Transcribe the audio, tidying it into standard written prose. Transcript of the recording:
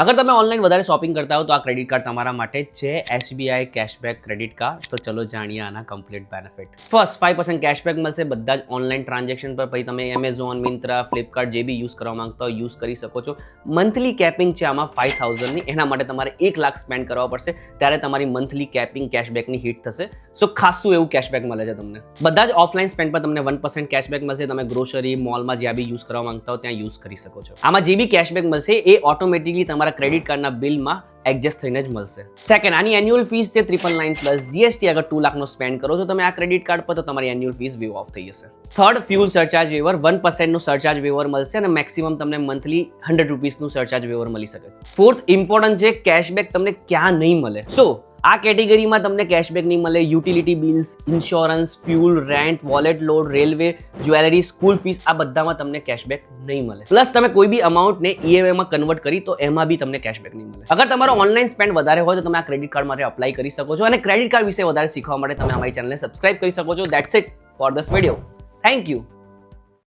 અગર તમે ઓનલાઈન વધારે શોપિંગ કરતા હો તો આ ક્રેડિટ કાર્ડ તમારા માટે જ છે, SBI કેશબેક ક્રેડિટ કાર્ડ. તો ચલો જાણીએ આના કમ્પ્લીટ બેનિફિટ. ફર્સ્ટ 5% કેશબેક મળશે બધા જ ઓનલાઈન ટ્રાન્ઝેક્શન પર. પછી તમે એમેઝોન, મિન્ત્રા, ફ્લિપકાર્ટ જે બી યુઝ કરવા માંગતા હો યુઝ કરી શકો છો. મંથલી કેપિંગ છે આમાં 5000ની. એના માટે તમારે 1 લાખ સ્પેન્ડ કરવા પડશે, ત્યારે તમારી મંથલી કેપિંગ કેશબેકની હિટ થશે. સો ખાસું એવું કેશબેક મળે છે તમને. બધા જ ઓફલાઈન સ્પેન્ડ પર તમને 1% કેશબેક મળશે. તમે ગ્રોસરી, મોલમાં જ્યાં બી યુઝ કરવા માંગતા હો ત્યાં યુઝ કરી શકો છો. આમાં જે બી કેશબેક મળશે એ ઓટોમેટિકલી તમારા ક્રેડિટ કાર્ડના બિલમાં એડજસ્ટ થઈને જ મળશે. સેકન્ડ, આની એન્યુઅલ ફીસ છે 999 પ્લસ GST. અગર 2 લાખનો સ્પેન્ડ કરો છો તમે આ ક્રેડિટ કાર્ડ પર તો તમારી એન્યુઅલ ફીસ વેવ ઓફ થઈ જશે. Third, fuel surcharge waiver. 1% નું સરચાર્જ વેવર મળશે અને મેક્સિમમ તમને મંથલી 100 રૂપીસનું સરચાર્જ વેવર મળી શકે. ફોર્થ ઇમ્પોર્ટન્ટ છે, કેશબેક તમને ક્યાં નહીં મળે. સો આ કેટેગરીમાં તમને કેશબેક નહીં મળે utility bills, insurance, fuel, rent, wallet load, railway, jewellery, school fees, આ બધામાં તમને કેશબેક નહીં મળે. પ્લસ તમે કોઈ બી અમાઉન્ટને EMI માં કન્વર્ટ કરી તો એમાં બી તમને કેશબેક નહીં મળે. અગર તમારો ઓનલાઈન સ્પેન્ડ વધારે હોય તો તમે આ ક્રેડિટ કાર્ડ માટે અપ્લાય કરી શકો છો. અને ક્રેડિટ કાર્ડ વિશે વધારે શીખવા માટે તમે અમારી ચેનલને સબસ્ક્રાઇબ કરી શકો છો. That's it for this video. Thank you.